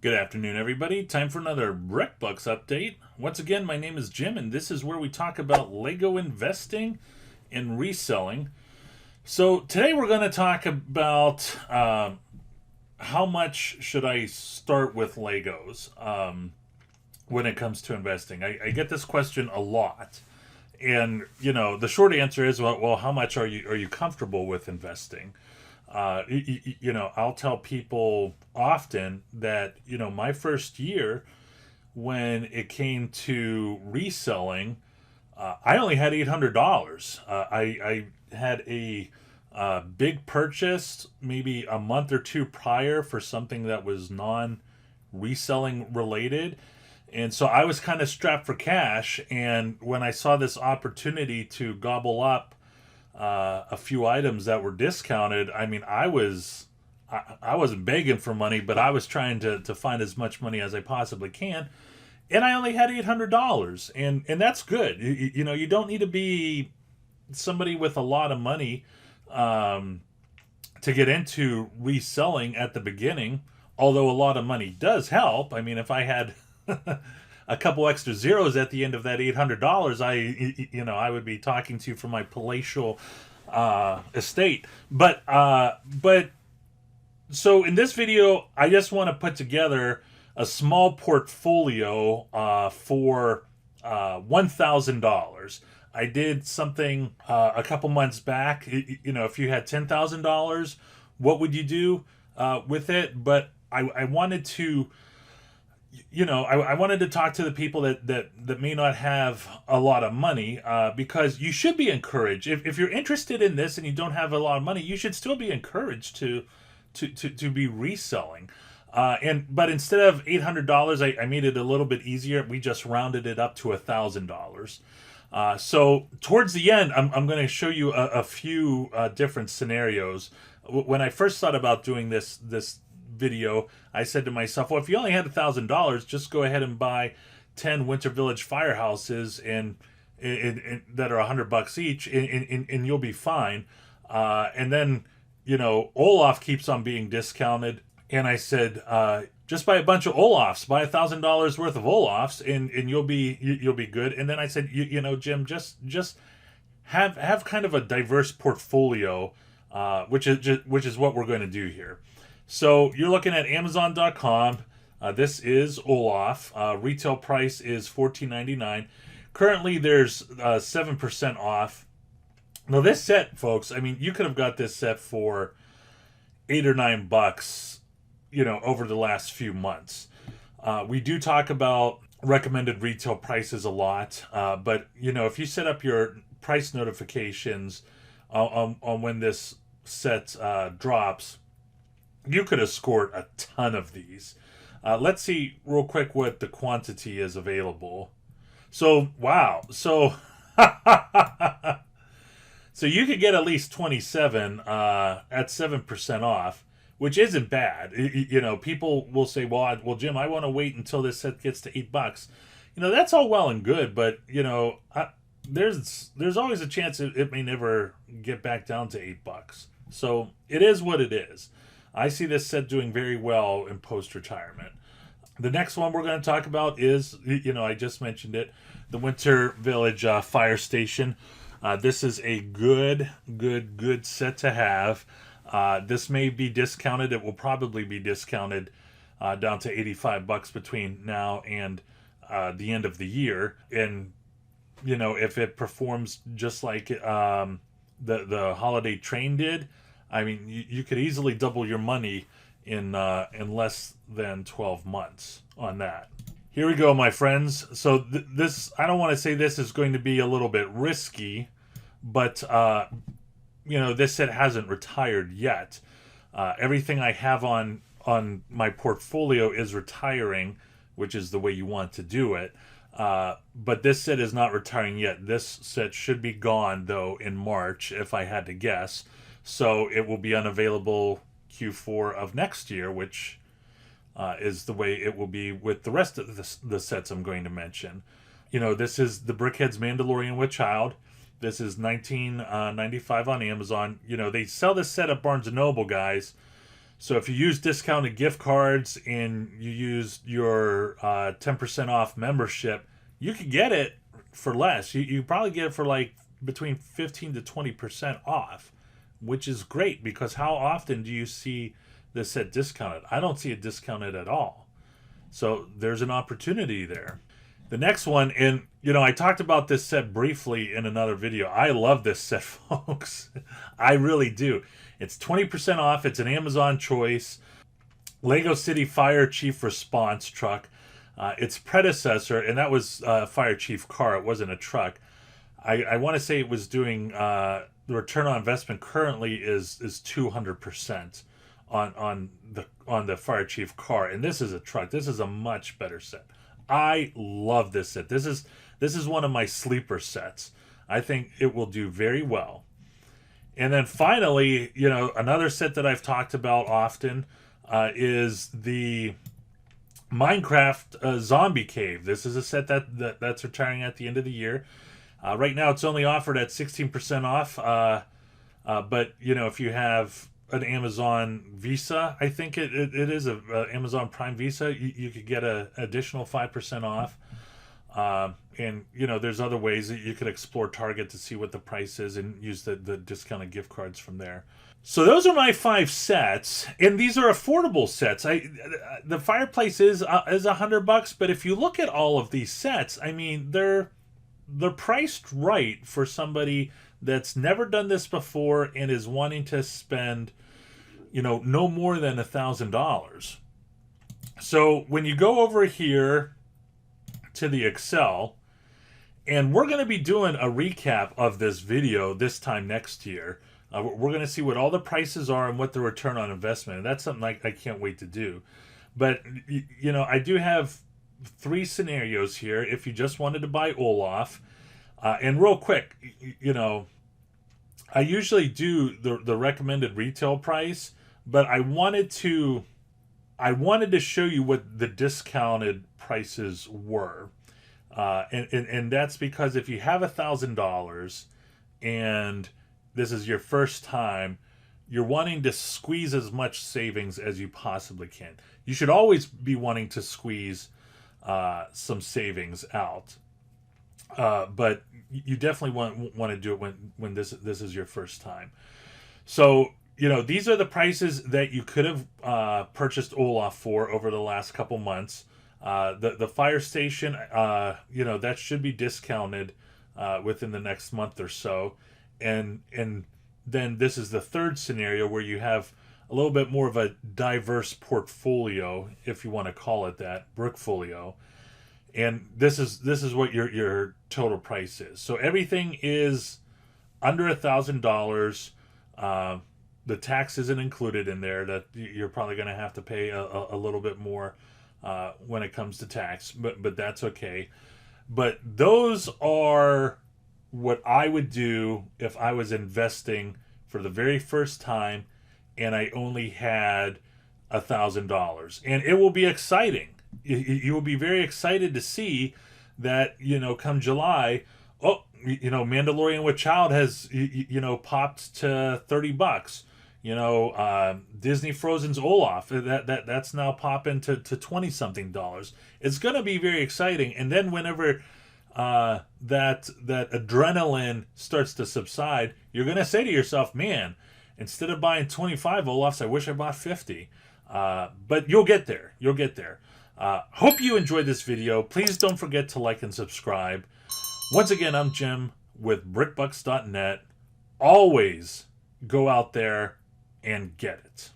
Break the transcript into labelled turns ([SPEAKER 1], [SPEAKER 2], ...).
[SPEAKER 1] Good afternoon, everybody. Time for another BrickBucks update. Once again, my name is Jim, and this is where we talk about Lego investing and reselling. So today we're going to talk about how much should I start with Legos when it comes to investing. I get this question a lot, and the short answer is, well, how much are you comfortable with investing? I'll tell people often that, my first year when it came to reselling, I only had $800. I had a big purchase maybe a month or two prior for something that was non reselling related. And so I was kind of strapped for cash. And when I saw this opportunity to gobble up a few items that were discounted, I mean, I wasn't begging for money, but I was trying to find as much money as I possibly can, and I only had $800, and that's good. You don't need to be somebody with a lot of money um, to get into reselling at the beginning. Although a lot of money does help. I mean, if I had a couple extra zeros at the end of that $800, I would be talking to you from my palatial estate. But so in this video, I just want to put together a small portfolio for $1,000. I did something a couple months back. If you had $10,000, what would you do with it? But I wanted to, I wanted to talk to the people that may not have a lot of money, because you should be encouraged. If you're interested in this and you don't have a lot of money, you should still be encouraged to be reselling. But instead of $800, I made it a little bit easier. We just rounded it up to $1,000. So towards the end, I'm going to show you a few different scenarios. When I first thought about doing this video, I said to myself, well, if you only had $1,000, just go ahead and buy 10 Winter Village firehouses and that are $100 each, and you'll be fine. And then Olaf keeps on being discounted, and I said, just buy a bunch of Olafs, buy $1,000 worth of Olafs, and you'll be good. And then I said, Jim, just have kind of a diverse portfolio, which is what we're going to do here. So you're looking at Amazon.com. This is Olaf. Retail price is $14.99. Currently, there's 7% off. Now, this set, folks, I mean, you could have got this set for $8 or $9, over the last few months. We do talk about recommended retail prices a lot, but if you set up your price notifications on when this set drops, you could have scored a ton of these. Let's see real quick what the quantity is available. So, wow. So, so you could get at least 27 at 7% off, which isn't bad. People will say, well, Jim, I want to wait until this set gets to $8. That's all well and good, but, there's always a chance it may never get back down to $8. So it is what it is. I see this set doing very well in post-retirement. The next one we're going to talk about is, I just mentioned it, the Winter Village Fire Station. This is a good set to have. This may be discounted. It will probably be discounted down to $85 between now and the end of the year. And, if it performs just like the holiday train did, I mean, you could easily double your money in less than 12 months on that. Here we go, my friends. So this, I don't want to say this is going to be a little bit risky, but this set hasn't retired yet. Everything I have on my portfolio is retiring, which is the way you want to do it. But this set is not retiring yet. This set should be gone, though, in March, if I had to guess. So it will be unavailable Q4 of next year, which is the way it will be with the rest of the sets I'm going to mention. This is the Brickhead's Mandalorian with Child. This is $19.95 on Amazon. They sell this set at Barnes & Noble, guys. So if you use discounted gift cards and you use your 10% off membership, you could get it for less. You probably get it for like between 15 to 20% off, which is great because how often do you see this set discounted? I don't see it discounted at all. So there's an opportunity there. The next one, and I talked about this set briefly in another video. I love this set, folks. I really do. It's 20% off. It's an Amazon choice. Lego City Fire Chief Response Truck. Its predecessor, and that was a Fire Chief car. It wasn't a truck. I want to say it was doing, the return on investment currently is 200% on the Fire Chief car. And this is a truck. This is a much better set. I love this set. This is one of my sleeper sets. I think it will do very well. And then finally, another set that I've talked about often is the Minecraft Zombie Cave. This is a set that's retiring at the end of the year. Right now, it's only offered at 16% off. But if you have an Amazon Visa, I think it is a Amazon Prime Visa, you could get an additional 5% off. And there's other ways that you could explore Target to see what the price is and use the discounted gift cards from there. So those are my 5 sets, and these are affordable sets. The fireplace is $100, but if you look at all of these sets, I mean they're priced right for somebody that's never done this before and is wanting to spend, no more than $1,000. So when you go over here to the Excel, and we're going to be doing a recap of this video this time next year. We're going to see what all the prices are and what the return on investment. And that's something I can't wait to do. But, I do have 3 scenarios here if you just wanted to buy Olaf. And real quick, I usually do the recommended retail price, but I wanted to show you what the discounted prices were. And that's because if you have $1,000 and this is your first time, you're wanting to squeeze as much savings as you possibly can. You should always be wanting to squeeze some savings out. But you definitely want to do it when this is your first time. So, these are the prices that you could have purchased Olaf for over the last couple months. The fire station, that should be discounted within the next month or so. And then this is the third scenario where you have a little bit more of a diverse portfolio, if you want to call it that, brickfolio. And this is what your total price is. So everything is under $1,000. The tax isn't included in there. That you're probably going to have to pay a little bit more when it comes to tax, but that's okay. But those are what I would do if I was investing for the very first time and I only had $1,000. And it will be exciting. You will be very excited to see that, come July, Mandalorian with Child has, popped to $30. Disney Frozen's Olaf, that's now popping to $20-something. It's going to be very exciting. And then whenever that adrenaline starts to subside, you're going to say to yourself, man, instead of buying 25 Olafs, I wish I bought 50. But you'll get there. You'll get there. Hope you enjoyed this video. Please don't forget to like and subscribe. Once again, I'm Jim with BrickBucks.net. Always go out there and get it.